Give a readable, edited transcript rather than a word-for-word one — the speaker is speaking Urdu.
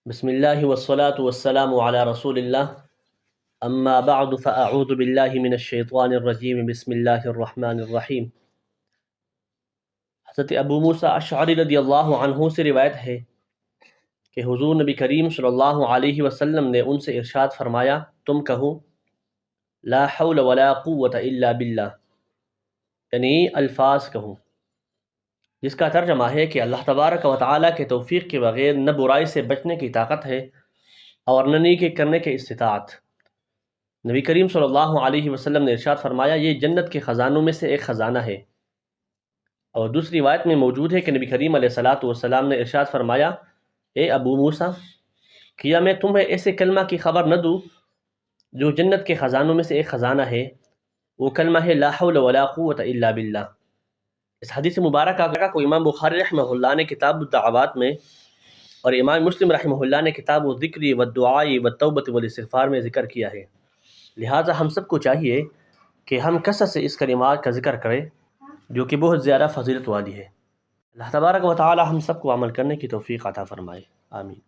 بسم اللہ والصلاة والسلام علی رسول اللہ اما بعد فاعوذ باللہ من الشیطان الرجیم بسم اللہ الرحمن الرحیم۔ حضرت ابو موسیٰ اشعری رضی اللہ عنہ سے روایت ہے کہ حضور نبی کریم صلی اللہ علیہ وسلم نے ان سے ارشاد فرمایا، تم کہو لا حول ولا قوة الا باللہ، یعنی الفاظ کہو جس کا ترجمہ ہے کہ اللہ تبارک و تعالیٰ کے توفیق کے بغیر نہ برائی سے بچنے کی طاقت ہے اور نہ نیکی کرنے کے استطاعت۔ نبی کریم صلی اللہ علیہ وسلم نے ارشاد فرمایا، یہ جنت کے خزانوں میں سے ایک خزانہ ہے۔ اور دوسری روایت میں موجود ہے کہ نبی کریم علیہ الصلاۃ والسلام نے ارشاد فرمایا، اے ابو موسیٰ، کیا میں تمہیں ایسے کلمہ کی خبر نہ دوں جو جنت کے خزانوں میں سے ایک خزانہ ہے؟ وہ کلمہ ہے لا حول ولا قوة الا باللہ۔ اس حدیث مبارکہ کو امام بخاری رحمہ اللہ نے کتاب الدعوات میں اور امام مسلم رحمہ اللہ نے کتاب الذکر والدعاء والتوبۃ والاستغفار میں ذکر کیا ہے۔ لہٰذا ہم سب کو چاہیے کہ ہم کثرت سے اس کلمات کا ذکر کریں جو کہ بہت زیادہ فضیلت والی ہے۔ اللہ تبارک و تعالی ہم سب کو عمل کرنے کی توفیق عطا فرمائے، آمین۔